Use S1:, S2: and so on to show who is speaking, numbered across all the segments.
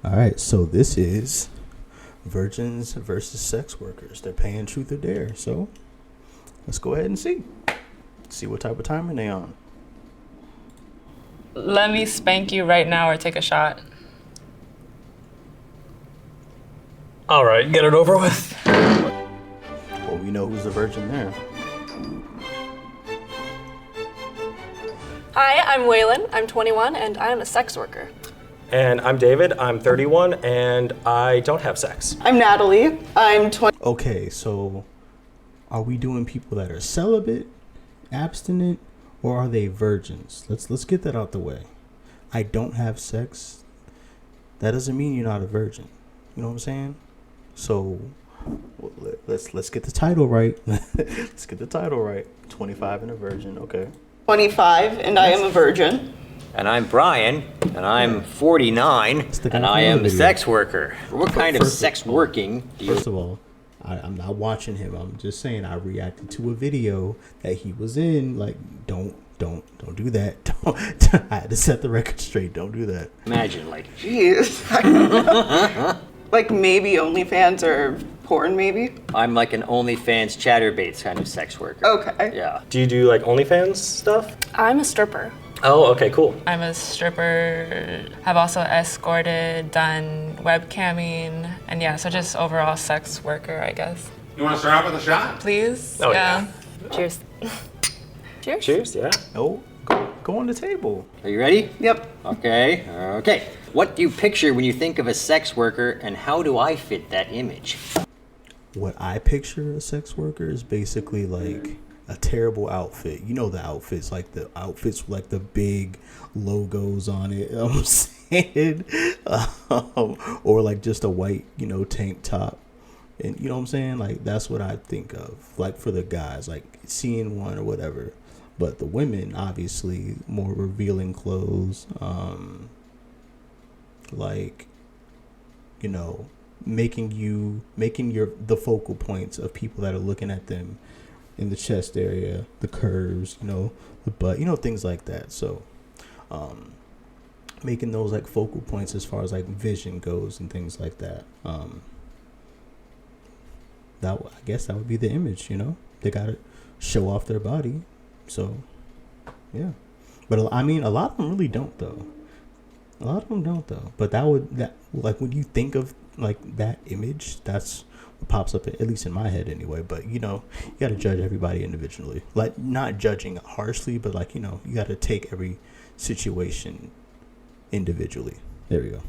S1: All right, so this is virgins versus sex workers. They're paying truth or dare. So let's go ahead and see what type of timer they on.
S2: Let me spank you right now or take a shot.
S3: All right, get it over with.
S1: Well, we know who's the virgin there.
S4: Hi, I'm Waylon. I'm 21 and I am a sex worker.
S3: And I'm David. I'm 31 and I don't have sex.
S5: I'm Natalie. I'm 20.
S1: Okay, so are we doing people that are celibate, abstinent, or are they virgins? Let's get that out the way. I don't have sex. That doesn't mean you're not a virgin. You know what I'm saying? So let's get the title right. Let's get the title right. 25 and a virgin. Okay.
S5: 25 and I am a virgin.
S6: And I'm Brian, and I'm 49, and I am a sex worker. What kind of sex working do you...
S1: First of all, I'm not watching him. I'm just saying I reacted to a video that he was in. Like, don't do that. I had to set the record straight. Don't do that.
S6: Imagine, like...
S5: Jeez. Like maybe OnlyFans or porn, maybe?
S6: I'm like an OnlyFans chatterbaits kind of sex worker.
S5: Okay.
S6: Yeah.
S3: Do you do like OnlyFans stuff?
S4: I'm a stripper.
S3: Oh, okay, cool.
S2: I'm a stripper, have also escorted, done webcamming, and yeah, so just overall sex worker, I guess.
S7: You want to start off with a shot?
S2: Please?
S3: Oh, yeah.
S4: Cheers. Cheers.
S3: Cheers, yeah.
S1: No, go on the table.
S6: Are you ready?
S5: Yep.
S6: Okay. What do you picture when you think of a sex worker, and how do I fit that image?
S1: What I picture a sex worker is basically like a terrible outfit. You know the outfits, like the outfits with like the big logos on it. You know what I'm saying? Or like just a white, tank top. And you know what I'm saying? Like that's what I think of. Like for the guys, like seeing one or whatever. But the women, obviously, more revealing clothes. Like, making the focal points of people that are looking at them in the chest area, the curves, the butt, things like that. So, making those like focal points as far as like vision goes and things like that. I guess that would be the image. They gotta show off their body. So, yeah. But I mean, a lot of them really don't though. A lot of them don't though. But like when you think of like that image, that's what pops up, at least in my head anyway. But you got to judge everybody individually. Like not judging harshly, but like you got to take every situation individually. There we go.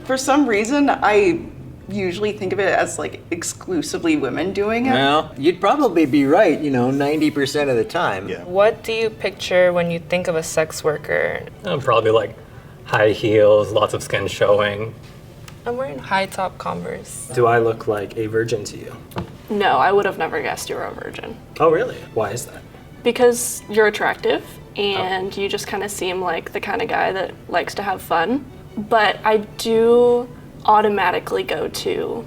S5: For some reason, I usually think of it as like exclusively women doing it.
S6: Well, you'd probably be right, 90% of the time.
S1: Yeah.
S2: What do you picture when you think of a sex worker?
S3: I'm probably like high heels, lots of skin showing.
S2: I'm wearing high top Converse.
S3: Do I look like a virgin to you?
S4: No, I would have never guessed you were a virgin.
S3: Oh, really? Why is that?
S4: Because you're attractive and you just kind of seem like the kind of guy that likes to have fun. But I do automatically go to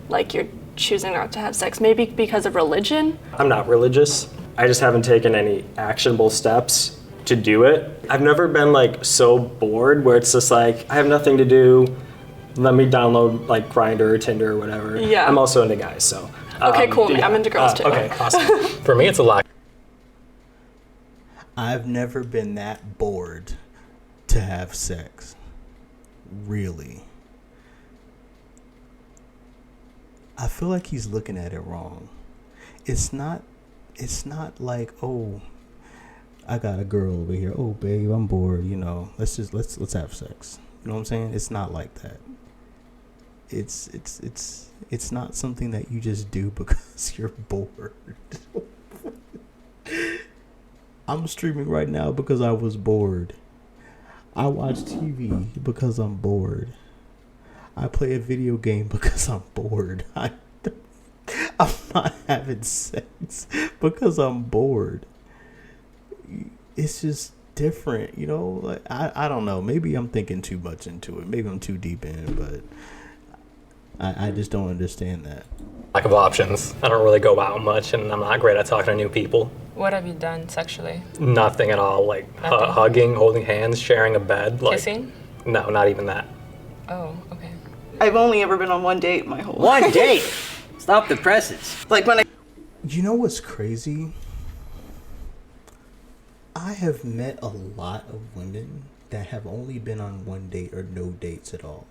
S4: like you're choosing not to have sex, maybe because of religion.
S3: I'm not religious. I just haven't taken any actionable steps to do it. I've never been like so bored where it's just like I have nothing to do. Let me download like Grindr or Tinder or whatever.
S4: Yeah.
S3: I'm also into guys, so.
S4: Okay, cool.
S3: Yeah.
S4: I'm into girls too.
S3: Okay, awesome. For me, it's a lot.
S1: I've never been that bored to have sex. Really. I feel like he's looking at it wrong. It's not like, oh, I got a girl over here. Oh, babe, I'm bored, Let's have sex. You know what I'm saying? It's not like that. It's not something that you just do because you're bored. I'm streaming right now because I was bored. I watch TV because I'm bored. I play a video game because I'm bored. I'm not having sex because I'm bored. It's just different, Like I don't know. Maybe I'm thinking too much into it. Maybe I'm too deep in it, but I just don't understand that.
S3: Lack of options. I don't really go out much, and I'm not great at talking to new people.
S2: What have you done sexually?
S3: Nothing at all. Like
S2: Nothing?
S3: hugging, holding hands, sharing a bed. Like,
S2: Kissing?
S3: No, not even that.
S2: Oh, okay.
S5: I've only ever been on one date my whole
S6: One
S5: life.
S6: date. Stop the presses.
S5: Like when I
S1: You know what's crazy? I have met a lot of women that have only been on one date or no dates at all.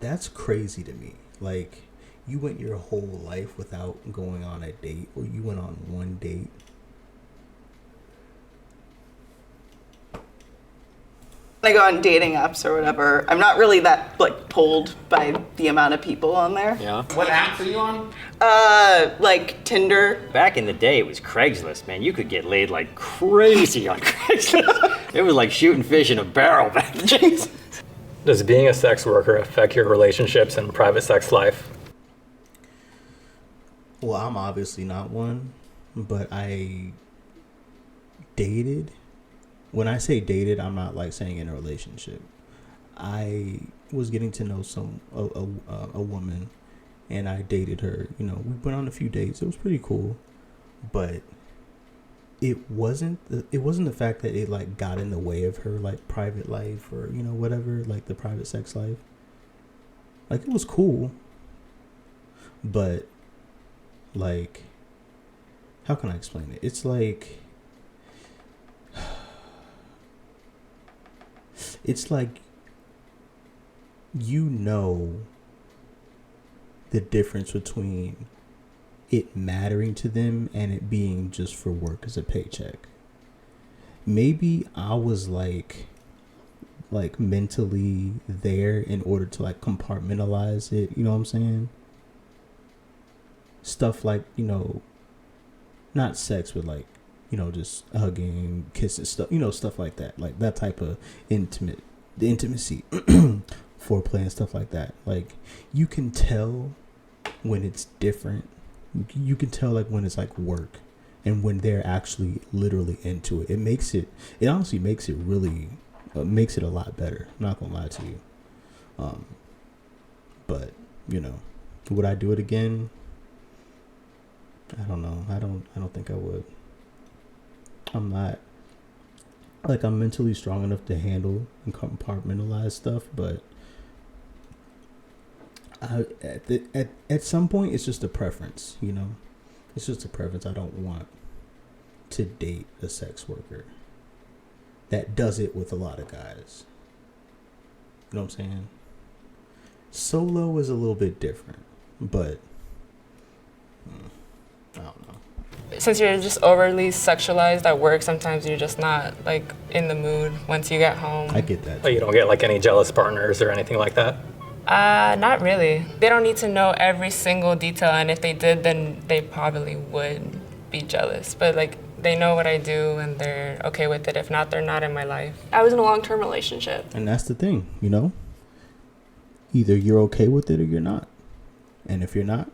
S1: That's crazy to me. Like, you went your whole life without going on a date, or you went on one date.
S5: go on dating apps or whatever, I'm not really that like pulled by the amount of people on there.
S6: Yeah.
S7: What apps are you on?
S5: Like Tinder.
S6: Back in the day, it was Craigslist, man. You could get laid like crazy on Craigslist. It was like shooting fish in a barrel back then.
S3: Does being a sex worker affect your relationships and private sex life?
S1: Well, I'm obviously not one, but I dated. When I say dated, I'm not like saying in a relationship. I was getting to know a woman, and I dated her. You know, we went on a few dates. It was pretty cool, but it wasn't the fact that it like got in the way of her like private life, or you know, whatever, like the private sex life. Like, it was cool, but like, how can I explain it? It's like, it's like, you know, the difference between it mattering to them and it being just for work as a paycheck. Maybe I was like mentally there in order to like compartmentalize it, you know what I'm saying? Stuff like, you know, not sex, but like, you know, just hugging, kissing, stuff, you know, stuff like that. Like that type of intimacy, foreplay and stuff like that. Like, you can tell when it's different. You can tell like when it's like work and when they're actually literally into it. It honestly makes it really, makes it a lot better. I'm not gonna lie to you. But, you know, would I do it again? I don't know. I don't think I would. I'm not, like, I'm mentally strong enough to handle and compartmentalize stuff, but at some point it's just a preference, you know. It's just a preference. I don't want to date a sex worker that does it with a lot of guys. You know what I'm saying? Solo is a little bit different, but I don't know.
S2: Since you're just overly sexualized at work, sometimes you're just not like in the mood once you get home.
S1: I get that.
S3: Oh, you don't get like any jealous partners or anything like that?
S2: Not really. They don't need to know every single detail, and if they did, then they probably would be jealous. But like, they know what I do and they're okay with it. If not, they're not in my life.
S4: I was in a long-term relationship.
S1: And that's the thing, you know? Either you're okay with it or you're not. And if you're not,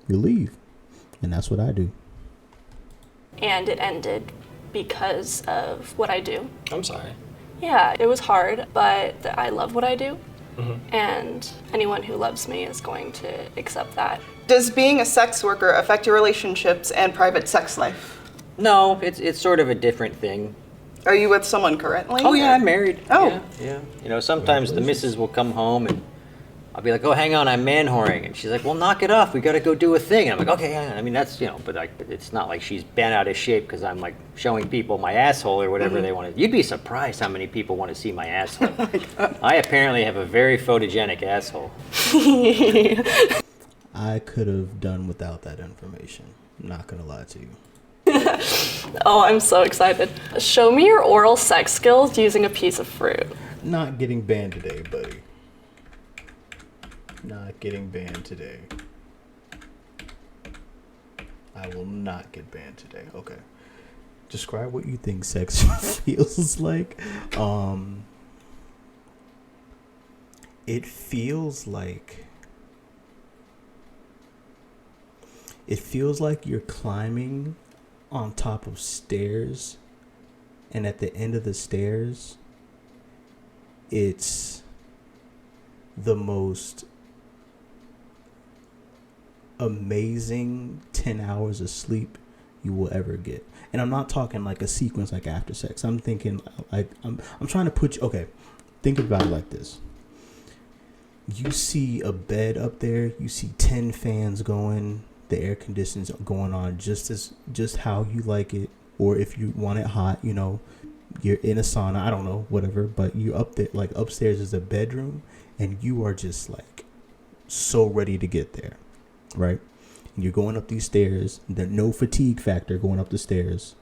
S1: you leave. And that's what I do.
S4: And it ended because of what I do.
S3: I'm sorry.
S4: Yeah, it was hard, but I love what I do. Mm-hmm. And anyone who loves me is going to accept that.
S5: Does being a sex worker affect your relationships and private sex life?
S6: No, it's sort of a different thing.
S5: Are you with someone currently?
S6: Oh yeah, I'm married.
S5: Oh.
S6: Yeah. You know, sometimes the missus will come home and I'll be like, oh, hang on, I'm man-whoring. And she's like, well, knock it off. We got to go do a thing. And I'm like, okay, yeah. I mean, that's, you know, but like, it's not like she's bent out of shape because I'm like showing people my asshole or whatever they want to. You'd be surprised how many people want to see my asshole. I apparently have a very photogenic asshole.
S1: I could have done without that information. I'm not going to lie to you.
S4: Oh, I'm so excited. Show me your oral sex skills using a piece of fruit.
S1: Not getting banned today, buddy. Not getting banned today. I will not get banned today. Okay. Describe what you think sex feels like. It feels like you're climbing on top of stairs, and at the end of the stairs, it's the most amazing 10 hours of sleep you will ever get. And I'm not talking like a sequence like after sex. I'm thinking like I'm trying to put you, okay, think about it like this. You see a bed up there, you see 10 fans going, the air conditioning's going on just how you like it, or if you want it hot, you know, you're in a sauna, I don't know, whatever, but you up there, like upstairs is a bedroom, and you are just like so ready to get there, right? And you're going up these stairs, there's no fatigue factor going up the stairs.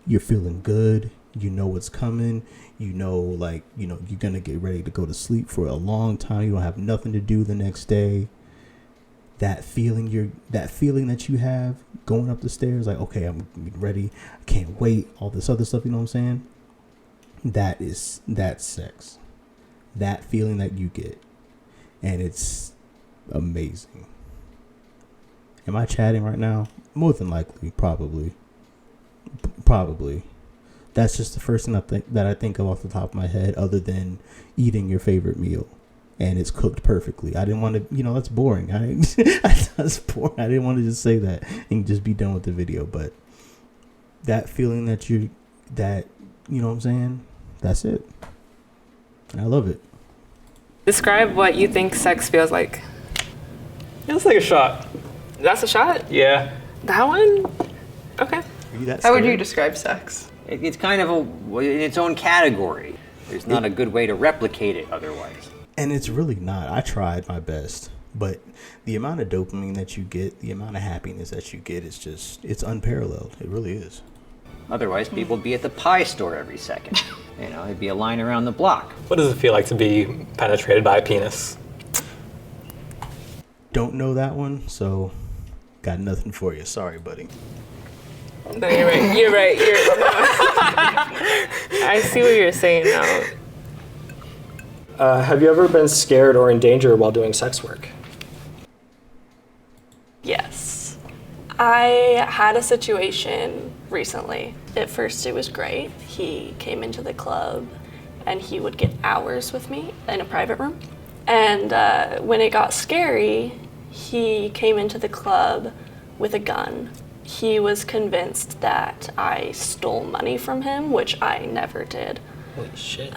S1: You're feeling good, you know what's coming, you know, like, you know, you're gonna get ready to go to sleep for a long time, you don't have nothing to do the next day. That feeling that you have going up the stairs, like, okay, I'm ready, I can't wait, all this other stuff, you know what I'm saying? That's sex. That feeling that you get. And it's amazing. Am I chatting right now? More than likely, probably. That's just the first thing I think of off the top of my head, other than eating your favorite meal and it's cooked perfectly. I didn't want to, you know, that's boring. That's boring. I didn't want to just say that and just be done with the video. But that feeling that you know what I'm saying? That's it. And I love it.
S2: Describe what you think sex feels like.
S7: It's like a shot.
S2: That's a shot?
S7: Yeah.
S2: That one? Okay.
S1: Are you that
S5: How would
S1: scared?
S5: you describe sex?
S6: It's kind of in its own category. There's not a good way to replicate it otherwise.
S1: And it's really not. I tried my best, but the amount of dopamine that you get, the amount of happiness that you get, it's unparalleled. It really is.
S6: Otherwise, people would be at the pie store every second. You know, it'd be a line around the block.
S7: What does it feel like to be penetrated by a penis?
S1: Don't know that one, so got nothing for you. Sorry, buddy.
S2: No, you're right. I see what you're saying now.
S3: Have you ever been scared or in danger while doing sex work?
S4: Yes. I had a situation recently. At first it was great. He came into the club and he would get hours with me in a private room. And when it got scary, he came into the club with a gun. He was convinced that I stole money from him, which I never did.
S3: Holy shit.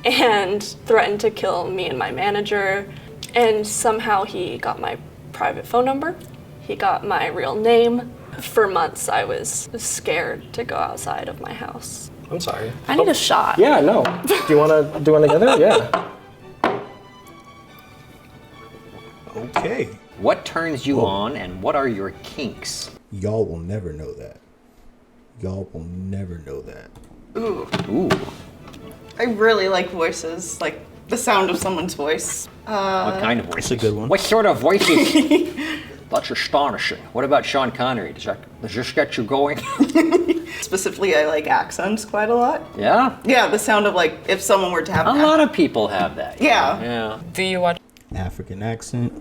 S4: And threatened to kill me and my manager. And somehow he got my private phone number. He got my real name. For months, I was scared to go outside of my house.
S3: I'm sorry.
S4: I need a shot.
S3: Yeah, no. Do you want to do one together? Yeah.
S1: Okay.
S6: What turns you on and what are your kinks?
S1: Y'all will never know that. Y'all will never know that.
S5: Ooh.
S6: Ooh,
S5: I really like voices, like the sound of someone's voice.
S6: what kind of voice?
S1: That's a good one.
S6: What sort of voices? That's astonishing. What about Sean Connery? Does this get you going?
S5: Specifically, I like accents quite a lot.
S6: Yeah?
S5: Yeah, the sound of like if someone were to have
S6: A lot of people have that.
S5: Yeah.
S6: Yeah.
S2: Do you watch
S1: African accent.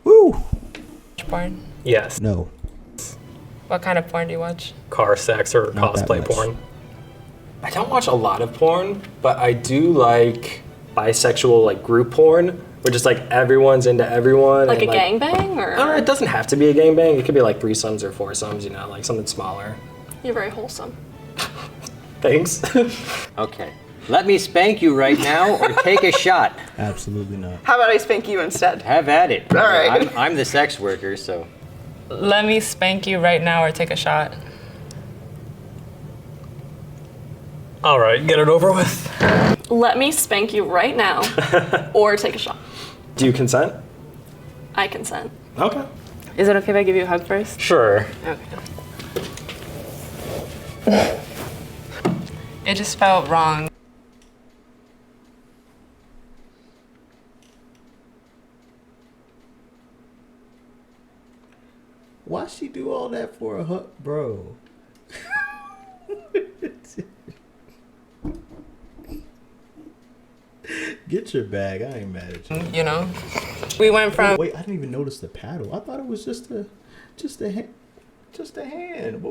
S1: Woo!
S2: porn?
S7: Yes.
S1: No.
S2: What kind of porn do you watch?
S7: Car sex or
S1: Not that
S7: cosplay
S1: much.
S7: porn.
S3: I don't watch a lot of porn, but I do like bisexual, like group porn, where just like everyone's into everyone.
S4: Like
S3: and,
S4: a gangbang, or
S3: It doesn't have to be a gangbang. It could be like threesomes or foursomes, you know, like something smaller.
S4: you're very wholesome.
S3: Thanks.
S6: Okay. Let me spank you right now or take a shot.
S1: Absolutely not.
S5: How about I spank you instead?
S6: Have at it.
S5: All right.
S6: I'm the sex worker, so.
S2: Let me spank you right now or take a shot.
S7: All right, get it over with.
S4: Let me spank you right now, or take a shot.
S3: Do you consent?
S4: I consent.
S3: Okay.
S2: Is it okay if I give you a hug first?
S7: Sure.
S2: Okay. It just felt wrong.
S1: Why she do all that for a hug, bro? Get your bag. I ain't mad at you.
S2: You know? We went from
S1: Wait, I didn't even notice the paddle. I thought it was just a hand.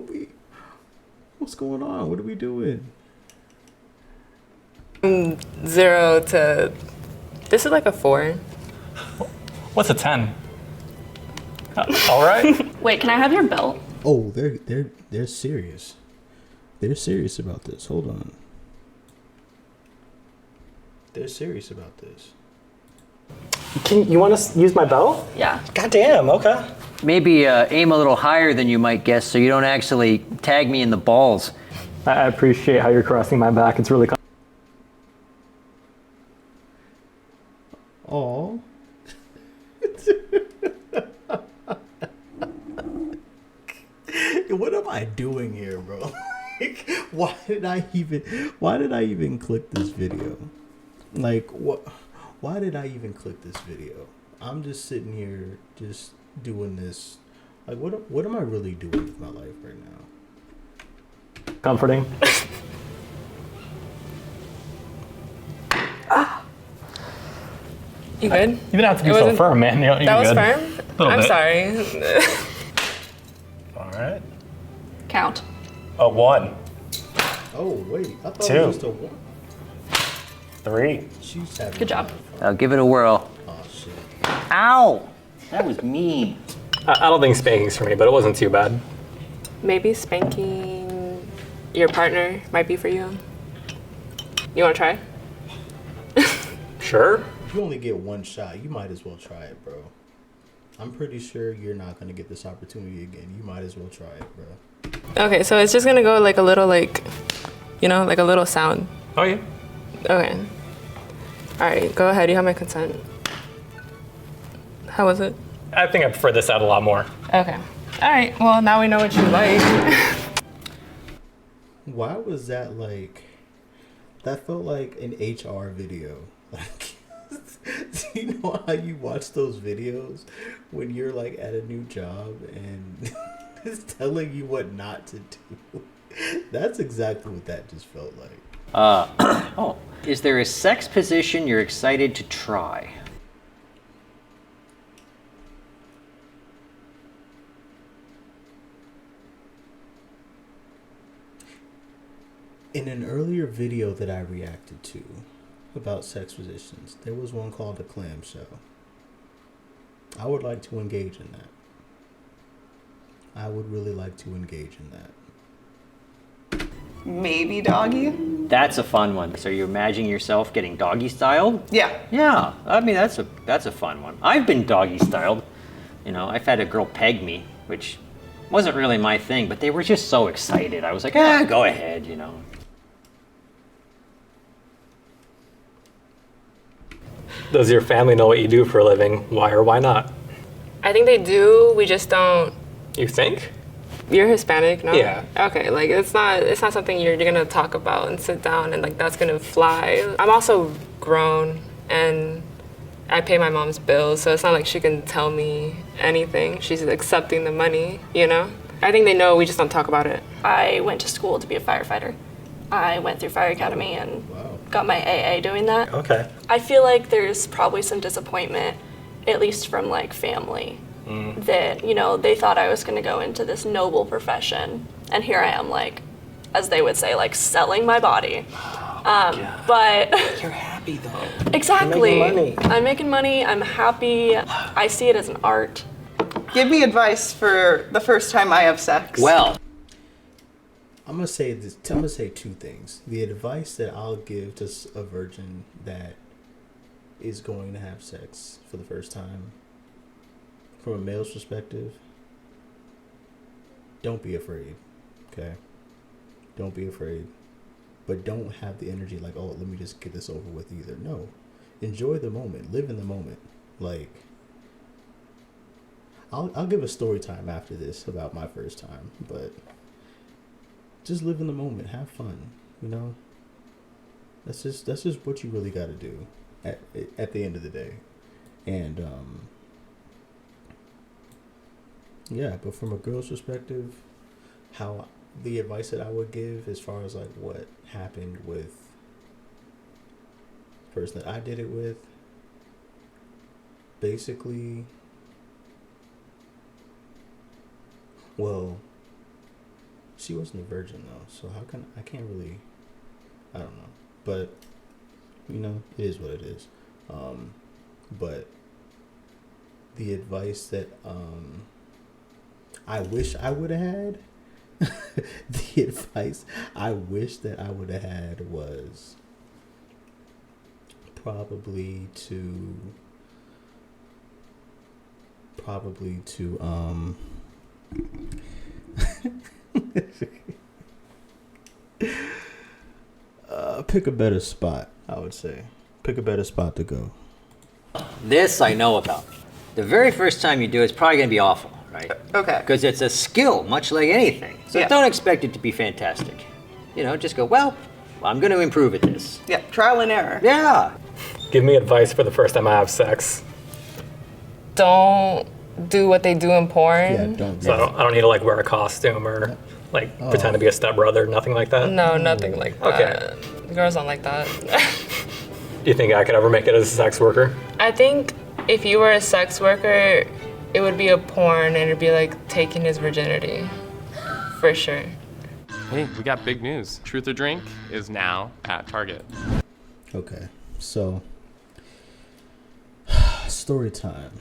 S1: What's going on? What are we doing?
S2: 0 to, this is like a 4.
S7: What's a 10? All right.
S4: Wait, can I have your belt?
S1: Oh, they're serious. They're serious about this. Hold on. They're serious about this.
S3: You want to use my belt?
S4: Yeah.
S3: God damn, okay.
S6: Maybe aim a little higher than you might guess so you don't actually tag me in the balls.
S3: I appreciate how you're caressing my back. It's really
S1: Aw. What am I doing here, bro? Like, why did I even click this video? Like, what? Why did I even click this video? I'm just sitting here, just doing this. Like, what am I really doing with my life right now?
S3: comforting.
S2: You good?
S7: You didn't have to be
S2: It
S7: so
S2: wasn't-
S7: firm, man. You're
S2: That was
S7: good.
S2: firm?
S7: Little
S2: I'm
S7: bit.
S2: sorry.
S7: All right.
S4: Count.
S7: A 1,
S1: Oh wait, I thought
S7: Two.
S1: it was just a one.
S7: 3.
S1: She's having
S4: Good job.
S6: I'll give it a whirl.
S1: Oh shit.
S6: Ow! That was mean.
S3: I don't think spanking's for me, but it wasn't too bad.
S2: Maybe spanking your partner might be for you. You want to try?
S3: Sure.
S1: You only get one shot. You might as well try it, bro. I'm pretty sure you're not gonna get this opportunity again. You might as well try it, bro.
S2: Okay, so it's just gonna go like a little like a little sound.
S3: Oh yeah.
S2: Okay. All right, go ahead. You have my consent. How was it?
S3: I think I prefer this out a lot more.
S2: Okay. All right. Well, now we know what you like.
S1: Why was that like? That felt like an HR video. Like, do you know how you watch those videos when you're like at a new job and it's telling you what not to do? That's exactly what that just felt like.
S6: Oh, is there a sex position you're excited to try?
S1: In an earlier video that I reacted to about sex positions, there was one called a clamshell. I would like to engage in that. I would really like to engage in that.
S5: Maybe doggy.
S6: That's a fun one. So you're imagining yourself getting doggy styled?
S5: Yeah.
S6: Yeah, I mean that's a fun one. I've been doggy styled. You know, I've had a girl peg me, which wasn't really my thing, but they were just so excited. I was like, go ahead, you know.
S3: Does your family know what you do for a living? Why or why not?
S2: I think they do. We just don't.
S3: You think?
S2: You're Hispanic, no?
S3: Yeah.
S2: Okay, like it's not something you're gonna talk about and sit down and like that's gonna fly. I'm also grown and I pay my mom's bills, so it's not like she can tell me anything. She's accepting the money, you know? I think they know, we just don't talk about it.
S4: I went to school to be a firefighter. I went through fire academy and
S1: Wow.
S4: got my AA doing that.
S3: Okay.
S4: I feel like there's probably some disappointment, at least from like family, that, you know, they thought I was going to go into this noble profession. And here I am, like, as they would say, like selling my body. But
S3: You're happy though.
S4: exactly.
S3: You're making money.
S4: I'm making money. I'm happy. I see it as an art.
S5: Give me advice for the first time I have sex.
S6: Well,
S1: I'm gonna say this. I'm gonna say two things. The advice that I'll give to a virgin that is going to have sex for the first time, from a male's perspective, don't be afraid. Okay, don't be afraid, but don't have the energy like, oh, let me just get this over with either. No, enjoy the moment. Live in the moment. Like, I'll give a story time after this about my first time, but. Just live in the moment, have fun, you know. That's just what you really got to do at the end of the day, and yeah. But from a girl's perspective, how the advice that I would give as far as like what happened with the person that I did it with, basically, well. She wasn't a virgin though, so I can't really, I don't know, but you know, it is what it is. But the advice that I wish I would have had the advice I wish that I would have had was probably to pick a better spot. I would say pick a better spot to go.
S6: This I know about. The very first time you do it's probably going to be awful, right?
S5: Okay.
S6: Because it's a skill, much like anything. So
S5: Yeah.
S6: don't expect it to be fantastic. You know, just go, well, I'm going to improve at this.
S5: Yeah, trial and error.
S6: Yeah.
S7: Give me advice for the first time I have sex.
S2: Don't do what they do in porn.
S1: Yeah, don't.
S7: So I don't need to like wear a costume or like pretend to be a stepbrother, nothing like that.
S2: No, nothing like that.
S7: Okay.
S2: Girls don't like that.
S7: Do you think I could ever make it as a sex worker?
S2: I think if you were a sex worker, it would be a porn and it'd be like taking his virginity. For sure.
S8: Hey, we got big news. Truth or Drink is now at Target.
S1: Okay, so story time.